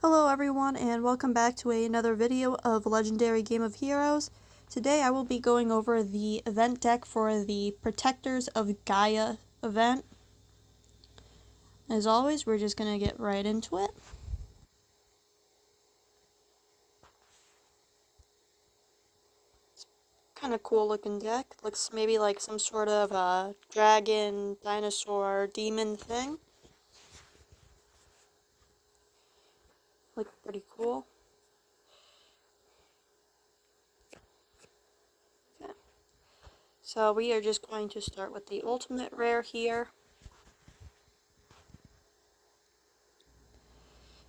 Hello everyone and welcome back to another video of Legendary Game of Heroes. Today I will be going over the event deck for the Protectors of Gaia event. As always, we're just going to get right into it. It's kind of cool looking deck. Looks maybe like some sort of dragon, dinosaur, demon thing. Looks pretty cool. Okay. So we are just going to start with the ultimate rare here.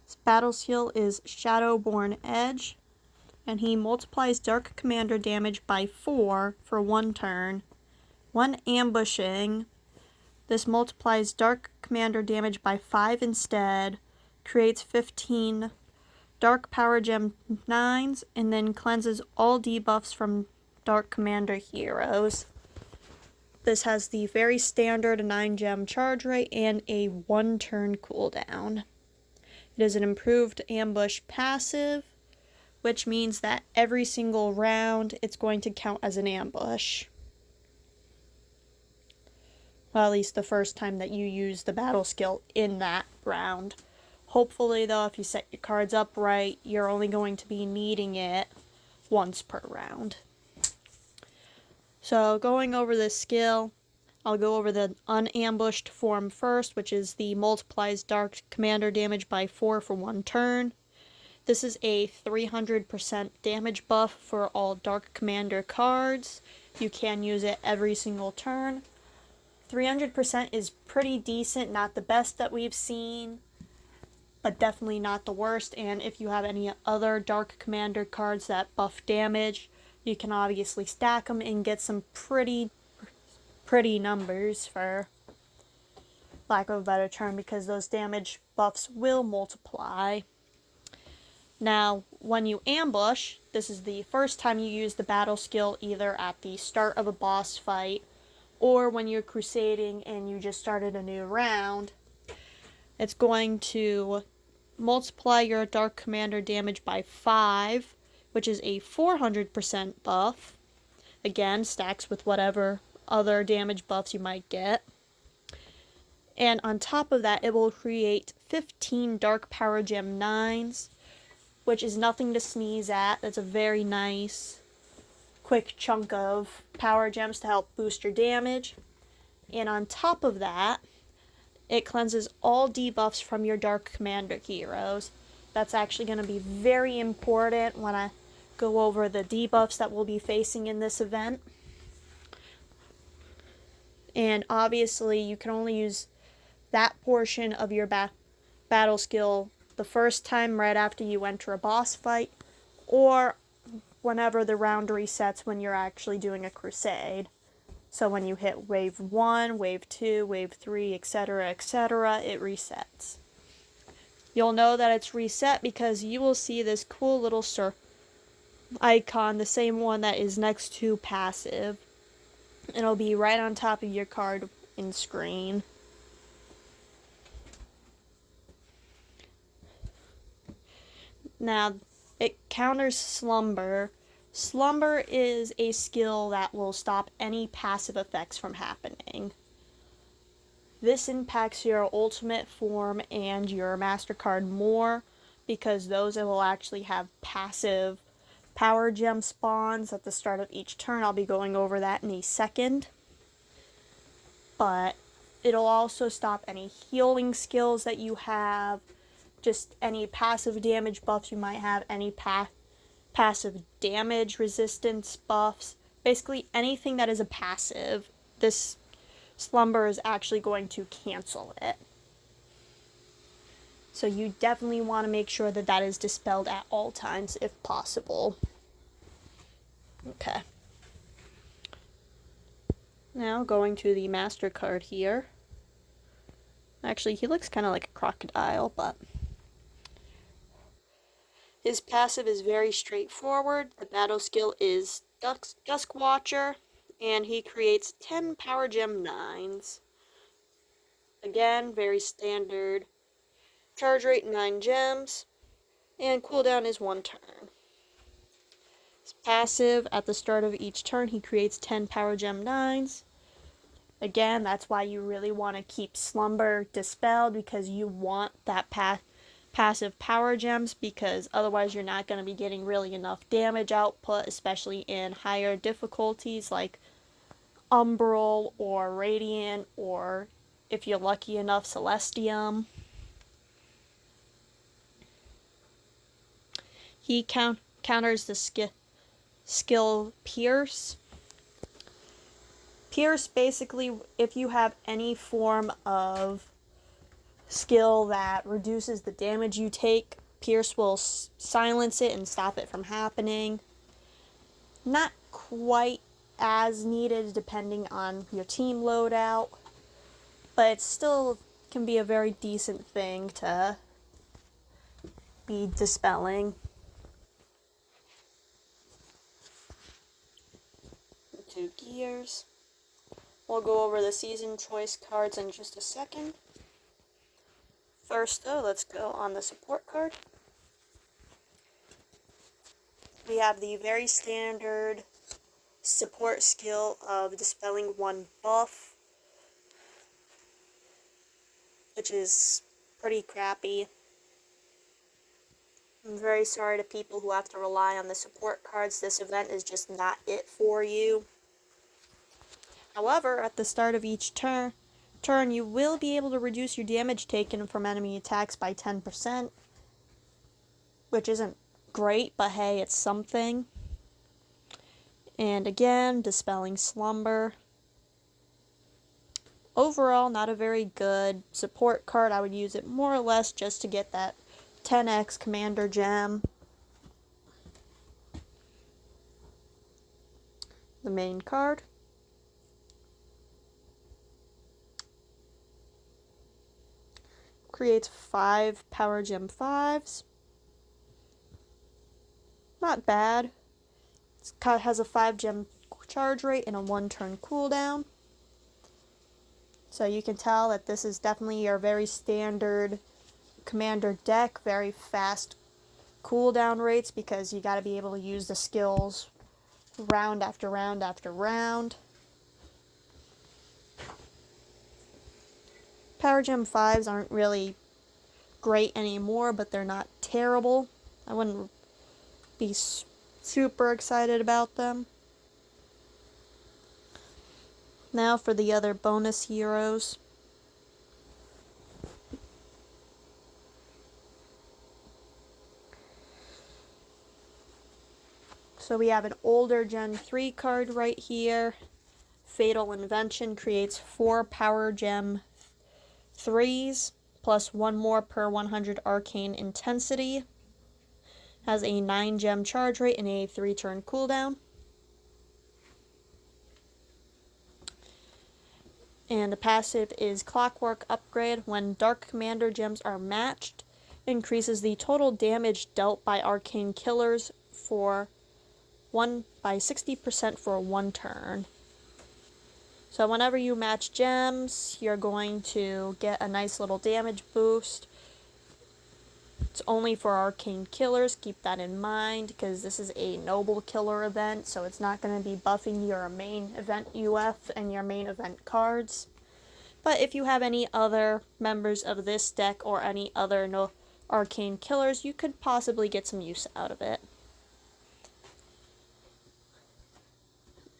His battle skill is Shadowborn Edge, and he multiplies Dark Commander damage by 4 for 1 turn. When ambushing, this multiplies Dark Commander damage by 5 instead, creates 15 Dark Power Gem 9s, and then cleanses all debuffs from Dark Commander heroes. This has the very standard 9 gem charge rate and a 1 turn cooldown. It is an improved ambush passive, which means that every single round it's going to count as an ambush. Well, at least the first time that you use the battle skill in that round. Hopefully, though, if you set your cards up right, you're only going to be needing it once per round. So, going over this skill, I'll go over the unambushed form first, which is the multiplies Dark Commander damage by 4 for 1 turn. This is a 300% damage buff for all Dark Commander cards. You can use it every single turn. 300% is pretty decent, not the best that we've seen, but definitely not the worst. And if you have any other Dark Commander cards that buff damage, you can obviously stack them and get some pretty numbers, for lack of a better term, because those damage buffs will multiply. Now, when you ambush, this is the first time you use the battle skill, either at the start of a boss fight or when you're crusading and you just started a new round. It's going to multiply your Dark Commander damage by 5, which is a 400% buff. Again, stacks with whatever other damage buffs you might get. And on top of that, it will create 15 Dark Power Gem 9s, which is nothing to sneeze at. That's a very nice, quick chunk of power gems to help boost your damage. And on top of that, it cleanses all debuffs from your Dark Commander heroes. That's actually going to be very important when I go over the debuffs that we'll be facing in this event. And obviously, you can only use that portion of your battle skill the first time right after you enter a boss fight, or whenever the round resets when you're actually doing a crusade. So when you hit wave 1, wave 2, wave 3, etc., etc., it resets. You'll know that it's reset because you will see this cool little icon, the same one that is next to passive. It'll be right on top of your card in screen. Now, it counters Slumber. Slumber is a skill that will stop any passive effects from happening. This impacts your ultimate form and your master card more, because those will actually have passive power gem spawns at the start of each turn. I'll be going over that in a second. But it'll also stop any healing skills that you have, just any passive damage buffs you might have, any passive damage resistance buffs. Basically anything that is a passive, this Slumber is actually going to cancel it. So you definitely want to make sure that that is dispelled at all times if possible. Okay. Now going to the master card here. Actually, he looks kind of like a crocodile, but his passive is very straightforward. The battle skill is Dusk Watcher, and he creates 10 Power Gem 9s. Again, very standard. Charge rate 9 gems. And cooldown is 1 turn. His passive, at the start of each turn, he creates 10 Power Gem 9s. Again, that's why you really want to keep Slumber dispelled, because you want that passive Power Gems, because otherwise you're not going to be getting really enough damage output, especially in higher difficulties like Umbral or Radiant, or if you're lucky enough, Celestium. He counters the skill Pierce. Pierce, basically, if you have any form of skill that reduces the damage you take, Pierce will silence it and stop it from happening. Not quite as needed depending on your team loadout, but it still can be a very decent thing to be dispelling. The 2 gears. We'll go over the season choice cards in just a second. First, though, let's go on the support card. We have the very standard support skill of dispelling 1 buff, which is pretty crappy. I'm very sorry to people who have to rely on the support cards. This event is just not it for you. However, at the start of each turn, you will be able to reduce your damage taken from enemy attacks by 10%, which isn't great, but hey, it's something. And again, dispelling Slumber. Overall, not a very good support card. I would use it more or less just to get that 10x Commander Gem. The main card. Creates 5 Power Gem 5s. Not bad. It has a 5 gem charge rate and a 1 turn cooldown. So you can tell that this is definitely your very standard commander deck. Very fast cooldown rates, because you got to be able to use the skills round after round after round. Power Gem 5s aren't really great anymore, but they're not terrible. I wouldn't be super excited about them. Now for the other bonus heroes. So we have an older Gen 3 card right here. Fatal Invention creates 4 Power Gem 3s, plus 1 more per 100 arcane intensity. Has a 9 gem charge rate and a 3 turn cooldown. And the passive is Clockwork Upgrade. When Dark Commander Gems are matched, increases the total damage dealt by arcane killers by 60% for 1 turn. So whenever you match gems, you're going to get a nice little damage boost. It's only for arcane killers, keep that in mind, because this is a noble killer event, so it's not going to be buffing your main event UF and your main event cards. But if you have any other members of this deck or any other arcane killers, you could possibly get some use out of it.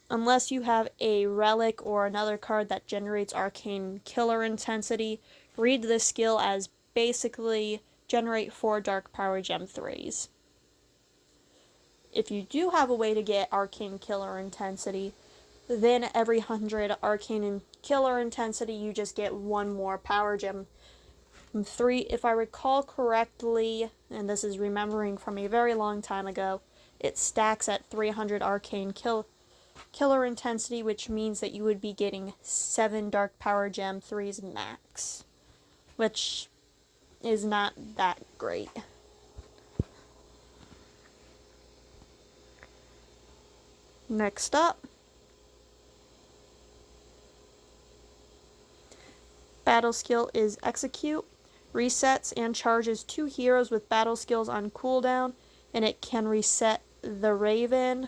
Unless you have a relic or another card that generates arcane killer intensity, read this skill as basically generate 4 Dark Power Gem 3s. If you do have a way to get arcane killer intensity, then every 100 arcane killer intensity you just get 1 more Power Gem 3. If I recall correctly, and this is remembering from a very long time ago, it stacks at 300 arcane killer intensity, which means that you would be getting 7 Dark Power Gem 3s max, which is not that great. Next up, battle skill is Execute. resets and charges 2 heroes with battle skills on cooldown, and it can reset the Raven,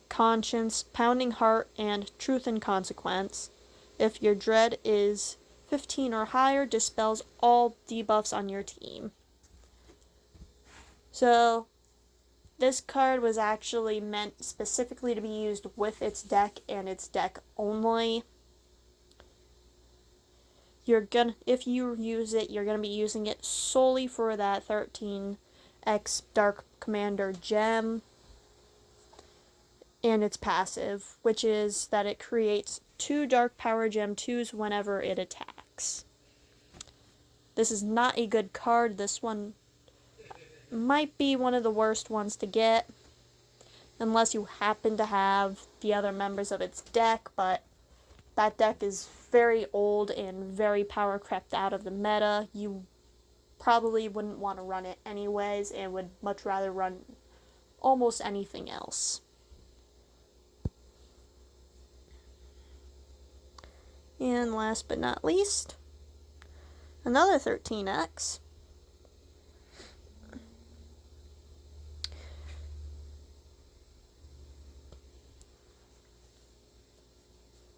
Conscience, Pounding Heart, and Truth and Consequence. If your dread is 15 or higher, dispels all debuffs on your team. So this card was actually meant specifically to be used with its deck and its deck only. If you use it, you're gonna be using it solely for that 13x Dark Commander gem and its passive, which is that it creates 2 Dark Power Gem 2s whenever it attacks. This is not a good card. This one might be one of the worst ones to get, unless you happen to have the other members of its deck, but that deck is very old and very power crept out of the meta. You probably wouldn't want to run it anyways and would much rather run almost anything else. And last but not least, another 13x.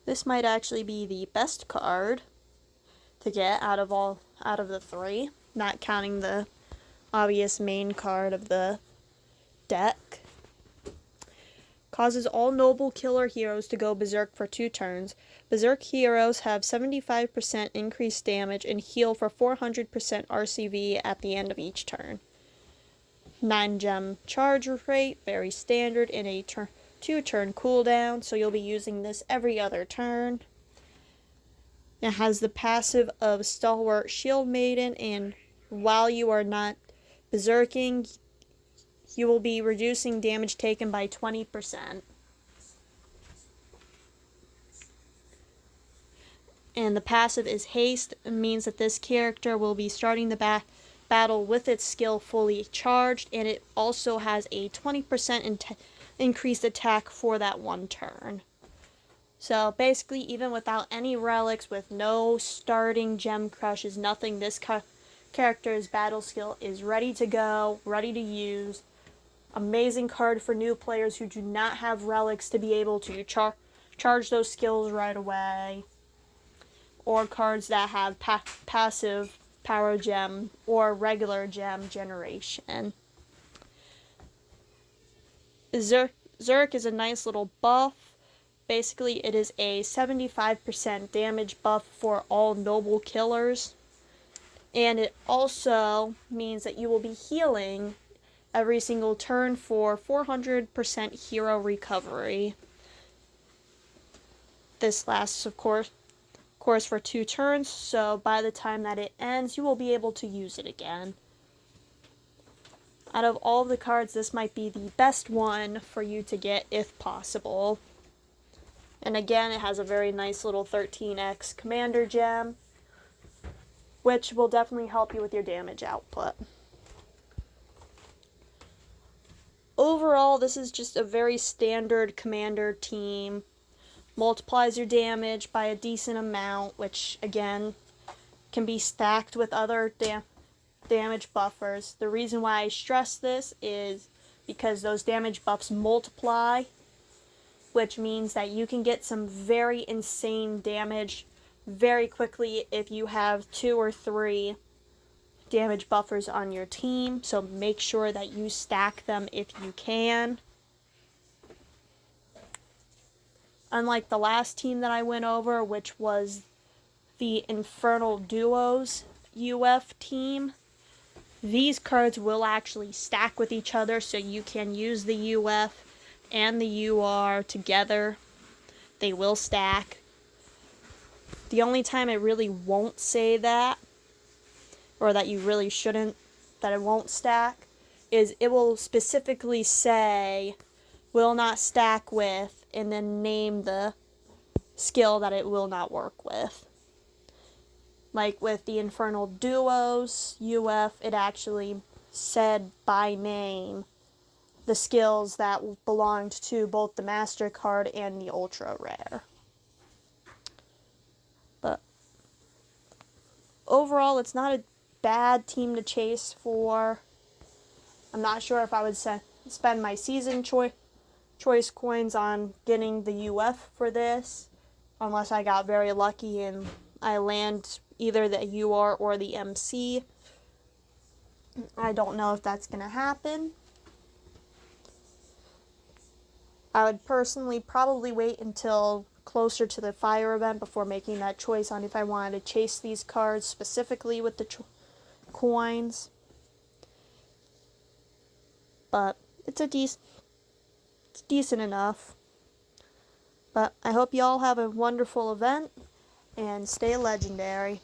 This might actually be the best card to get out of the 3, not counting the obvious main card of the deck. Causes all noble killer heroes to go berserk for 2 turns. Berserk heroes have 75% increased damage and heal for 400% RCV at the end of each turn. 9 gem charge rate, very standard in a 2-turn cooldown, so you'll be using this every other turn. It has the passive of Stalwart Shield Maiden, and while you are not berserking, you will be reducing damage taken by 20%. And the passive is Haste. It means that this character will be starting the battle with its skill fully charged, and it also has a 20% increased attack for that 1 turn. So basically, even without any relics, with no starting gem crushes, nothing, this character's battle skill is ready to go, ready to use. Amazing card for new players who do not have relics to be able to charge those skills right away. Or cards that have passive power gem or regular gem generation. Zerk is a nice little buff. Basically, it is a 75% damage buff for all noble killers. And it also means that you will be healing every single turn for 400% hero recovery. This lasts, of course, for 2 turns, so by the time that it ends, you will be able to use it again. Out of all of the cards, this might be the best one for you to get if possible. And again, it has a very nice little 13x commander gem, which will definitely help you with your damage output. Overall, this is just a very standard commander team. Multiplies your damage by a decent amount, which again can be stacked with other damage buffers. The reason why I stress this is because those damage buffs multiply, which means that you can get some very insane damage very quickly if you have 2 or 3 damage buffers on your team. So make sure that you stack them if you can. Unlike the last team that I went over, which was the Infernal Duos UF team, these cards will actually stack with each other, so you can use the UF and the UR together. They will stack. The only time it really won't say that, or that you really shouldn't, that it won't stack, is it will specifically say will not stack with, and then name the skill that it will not work with. Like with the Infernal Duos UF, it actually said by name the skills that belonged to both the Master card and the Ultra Rare. But overall, it's not a bad team to chase for. I'm not sure if I would spend my season choice coins on getting the UF for this, unless I got very lucky and I land either the UR or the MC. I don't know if that's going to happen. I would personally probably wait until closer to the fire event before making that choice on if I wanted to chase these cards specifically with the coins. But it's decent enough. But I hope you all have a wonderful event and stay legendary.